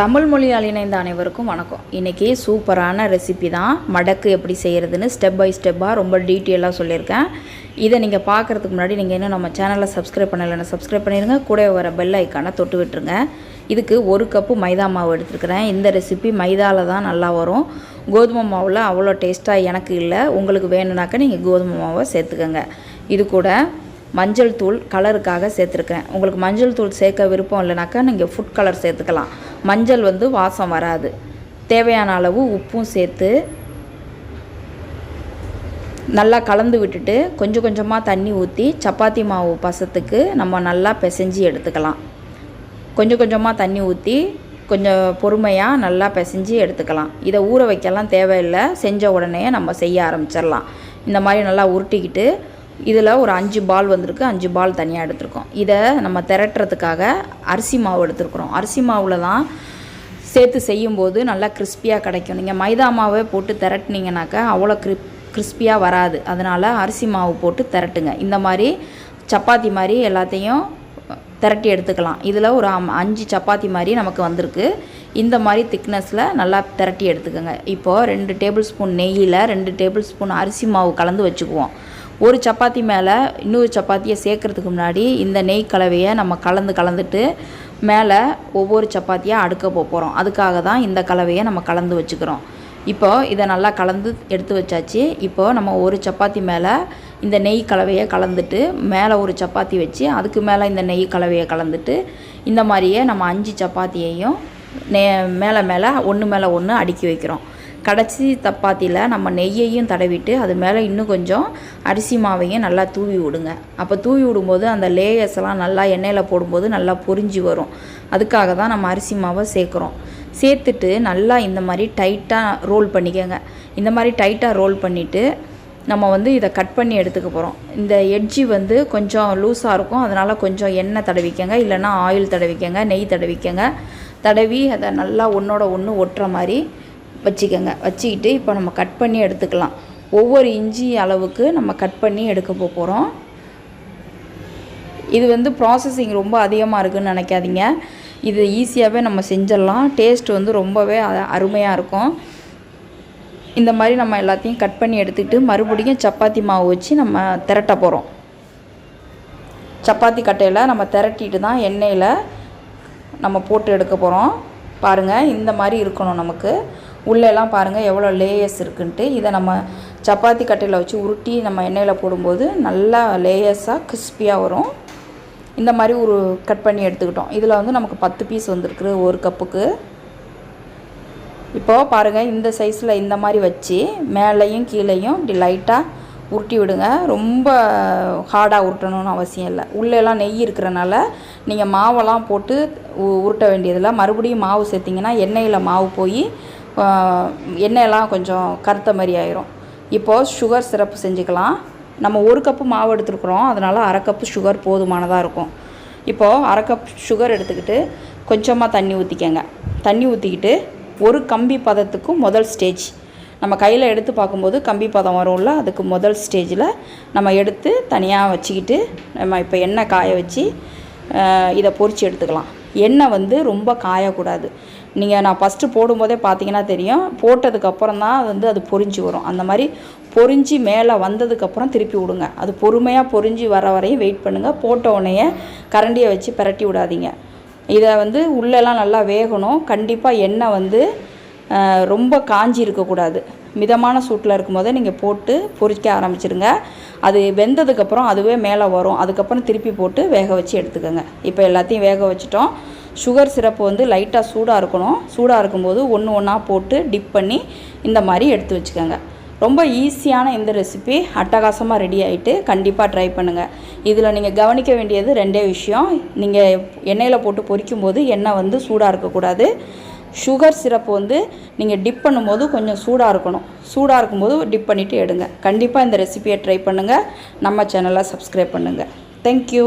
தமிழ் மொழியால் இணைந்த அனைவருக்கும் வணக்கம். இன்றைக்கி சூப்பரான ரெசிபி தான். மடக்கு எப்படி செய்கிறதுன்னு ஸ்டெப் பை ஸ்டெப்பாக ரொம்ப டீட்டெயிலாக சொல்லியிருக்கேன். இதை நீங்கள் பார்க்குறதுக்கு முன்னாடி நீங்கள் இன்னும் நம்ம சேனலை சப்ஸ்கிரைப் பண்ணலைன்னா சப்ஸ்கிரைப் பண்ணிடுங்க. கூட வர பெல் ஐக்கானை தொட்டு விட்டுருங்க. இதுக்கு 1 கப்பு மைதா மாவு எடுத்துருக்கிறேன். இந்த ரெசிபி மைதாவில் தான் நல்லா வரும். கோதுமை மாவில் அவ்வளோ டேஸ்ட்டாக எனக்கு இல்லை. உங்களுக்கு வேணும்னாக்கா நீங்கள் கோதுமை மாவை சேர்த்துக்கோங்க. இது கூட மஞ்சள் தூள் கலருக்காக சேர்த்துருக்கேன். உங்களுக்கு மஞ்சள் தூள் சேர்க்க விருப்பம் இல்லைனாக்கா நீங்கள் ஃபுட் கலர் சேர்த்துக்கலாம். மஞ்சள் வாசம் வராது. தேவையான அளவு உப்பும் சேர்த்து நல்லா கலந்து விட்டுட்டு கொஞ்சம் கொஞ்சமாக தண்ணி ஊற்றி சப்பாத்தி மாவு பசத்துக்கு நம்ம நல்லா பிசைஞ்சு எடுத்துக்கலாம். கொஞ்சம் கொஞ்சமாக தண்ணி ஊற்றி கொஞ்சம் பொறுமையாக நல்லா பிசைஞ்சு எடுத்துக்கலாம். இதை ஊற வைக்கலாம் தேவையில்லை. செஞ்ச உடனே நம்ம செய்ய ஆரம்பிச்சிடலாம். இந்த மாதிரி நல்லா உருட்டிக்கிட்டு இதில் ஒரு 5 பால் வந்திருக்கு. 5 பால் தனியாக எடுத்துருக்கோம். இதை நம்ம திரட்டுறதுக்காக அரிசி மாவு எடுத்துருக்குறோம். அரிசி மாவில் தான் சேர்த்து செய்யும்போது நல்லா கிறிஸ்பியாக கிடைக்கும். நீங்கள் மைதா மாவை போட்டு திரட்டினீங்கனாக்கா அவ்வளோ கிறிஸ்பியாக வராது. அதனால் அரிசி மாவு போட்டு திரட்டுங்க. இந்த மாதிரி சப்பாத்தி மாதிரி எல்லாத்தையும் திரட்டி எடுத்துக்கலாம். இதில் ஒரு 5 சப்பாத்தி மாதிரி நமக்கு வந்திருக்கு. இந்த மாதிரி திக்னஸில் நல்லா திரட்டி எடுத்துக்கோங்க. இப்போது 2 டேபிள் ஸ்பூன் நெய்யில் 2 டேபிள் ஸ்பூன் அரிசி மாவு கலந்து வச்சுக்குவோம். ஒரு சப்பாத்தி மேலே இன்னொரு சப்பாத்தியை சேர்க்குறதுக்கு முன்னாடி இந்த நெய் கலவையை நம்ம கலந்துட்டு மேலே ஒவ்வொரு சப்பாத்தியாக அடுக்க போகிறோம். அதுக்காக தான் இந்த கலவையை நம்ம கலந்து வச்சுக்கிறோம். இப்போது இதை நல்லா கலந்து எடுத்து வச்சாச்சு. இப்போது நம்ம ஒரு சப்பாத்தி மேலே இந்த நெய் கலவையை கலந்துட்டு மேலே ஒரு சப்பாத்தி வச்சு அதுக்கு மேலே இந்த நெய் கலவையை கலந்துட்டு இந்த மாதிரியே நம்ம 5 சப்பாத்தியையும் மேலே ஒன்று மேலே ஒன்று அடுக்கி வைக்கிறோம். கடைசி சப்பாத்தியில் நம்ம நெய்யையும் தடவிட்டு அது மேலே இன்னும் கொஞ்சம் அரிசி மாவையும் நல்லா தூவி விடுங்க. அப்போ தூவி விடும்போது அந்த லேயர்ஸ் எல்லாம் நல்லா எண்ணெயில் போடும்போது நல்லா பொரிஞ்சு வரும். அதுக்காக தான் நம்ம அரிசி மாவை சேர்க்குறோம். சேர்த்துட்டு நல்லா இந்த மாதிரி டைட்டாக ரோல் பண்ணிக்கோங்க. இந்த மாதிரி டைட்டாக ரோல் பண்ணிவிட்டு நம்ம இதை கட் பண்ணி எடுத்துக்க போகிறோம். இந்த எட்ஜி கொஞ்சம் லூஸாக இருக்கும். அதனால் கொஞ்சம் எண்ணெய் தடவிக்கங்க, இல்லைன்னா ஆயில் தடவிக்கங்க, நெய் தடவிக்கங்க. தடவி அதை நல்லா ஒன்றோட ஒன்று ஒட்டுற மாதிரி வச்சுக்கோங்க. வச்சுக்கிட்டு இப்போ நம்ம கட் பண்ணி எடுத்துக்கலாம். ஒவ்வொரு இன்ச்சி அளவுக்கு நம்ம கட் பண்ணி எடுக்க போகிறோம். இது ப்ராசஸிங் ரொம்ப அதிகமாக இருக்குதுன்னு நினைக்காதீங்க. இது ஈஸியாகவே நம்ம செஞ்சிடலாம். டேஸ்ட் ரொம்பவே அருமையாக இருக்கும். இந்த மாதிரி நம்ம எல்லாத்தையும் கட் பண்ணி எடுத்துக்கிட்டு மறுபடியும் சப்பாத்தி மாவு வச்சு நம்ம திரட்ட போகிறோம். சப்பாத்தி கட்டையில் நம்ம திரட்டிட்டு தான் எண்ணெயில் நம்ம போட்டு எடுக்க போகிறோம். பாருங்கள், இந்த மாதிரி இருக்கணும். நமக்கு உள்ளெல்லாம் பாருங்கள் எவ்வளோ லேயர்ஸ் இருக்குன்ட்டு. இதை நம்ம சப்பாத்தி கட்டையில் வச்சு உருட்டி நம்ம எண்ணெயில் போடும்போது நல்லா லேயர்ஸாக கிறிஸ்பியாக வரும். இந்த மாதிரி ஒரு கட் பண்ணி எடுத்துக்கிட்டோம். இதில் நமக்கு 10 பீஸ் வந்திருக்கு 1 கப்புக்கு. இப்போது பாருங்கள், இந்த சைஸில் இந்த மாதிரி வச்சு மேலேயும் கீழேயும் இப்படி லைட்டாக உருட்டி விடுங்க. ரொம்ப ஹார்டாக உருட்டணும்னு அவசியம் இல்லை. உள்ளெல்லாம் நெய் இருக்கிறனால நீங்கள் மாவெல்லாம் போட்டு உருட்ட வேண்டியதில்லை. மறுபடியும் மாவு சேர்த்திங்கன்னா எண்ணெயில் மாவு போய் எண்ணெயெல்லாம் கொஞ்சம் கருத்த மாதிரி ஆயிரும். இப்போது சுகர் சிரப்பு செஞ்சுக்கலாம். நம்ம 1 கப்பு மாவு எடுத்துருக்குறோம். அதனால் 1/2 கப்பு சுகர் போதுமானதாக இருக்கும். இப்போது 1/2 கப் சுகர் எடுத்துக்கிட்டு கொஞ்சமாக தண்ணி ஊற்றிக்கங்க. தண்ணி ஊற்றிக்கிட்டு ஒரு கம்பி பதத்துக்கும் முதல் ஸ்டேஜ் நம்ம கையில் எடுத்து பார்க்கும்போது கம்பி பதம் வரும்ல, அதுக்கு முதல் ஸ்டேஜில் நம்ம எடுத்து தனியாக வச்சுக்கிட்டு நம்ம இப்போ எண்ணெய் காய வச்சு இதை பொரித்து எடுத்துக்கலாம். எண்ணெய் ரொம்ப காயக்கூடாது. நான் ஃபஸ்ட்டு போடும்போதே பார்த்தீங்கன்னா தெரியும், போட்டதுக்கப்புறம் தான் அது பொரிஞ்சு வரும். அந்த மாதிரி பொரிஞ்சு மேலே வந்ததுக்கப்புறம் திருப்பி விடுங்க. அது பொறுமையாக பொரிஞ்சு வர வரையும் வெயிட் பண்ணுங்கள். போட்ட உடனே கரண்டியை வச்சு பிரட்டி விடாதீங்க. இதை உள்ளெல்லாம் நல்லா வேகணும். கண்டிப்பாக எண்ணெய் ரொம்ப காஞ்சி இருக்கக்கூடாது. மிதமான சூட்டில் இருக்கும்போதே நீங்கள் போட்டு பொரிக்க ஆரம்பிச்சிடுங்க. அது வெந்ததுக்கப்புறம் அதுவே மேலே வரும். அதுக்கப்புறம் திருப்பி போட்டு வேக வச்சு எடுத்துக்கோங்க. இப்போ எல்லாத்தையும் வேக வச்சுட்டோம். சுகர் சிரப்பு லைட்டாக சூடாக இருக்கணும். சூடாக இருக்கும்போது ஒன்று ஒன்றா போட்டு டிப் பண்ணி இந்த மாதிரி எடுத்து வச்சுக்கோங்க. ரொம்ப ஈஸியான இந்த ரெசிபி அட்டகாசமாக ரெடி ஆகிட்டு கண்டிப்பாக ட்ரை பண்ணுங்கள். இதில் நீங்கள் கவனிக்க வேண்டியது 2 விஷயம். நீங்கள் எண்ணெயில் போட்டு பொரிக்கும்போது எண்ணெய் சூடாக இருக்கக்கூடாது. சுகர் சிரப்பு நீங்கள் டிப் பண்ணும்போது கொஞ்சம் சூடாக இருக்கணும். சூடாக இருக்கும்போது டிப் பண்ணிவிட்டு எடுங்க. கண்டிப்பாக இந்த ரெசிபியை ட்ரை பண்ணுங்கள். நம்ம சேனலை சப்ஸ்கிரைப் பண்ணுங்கள். தேங்க்யூ.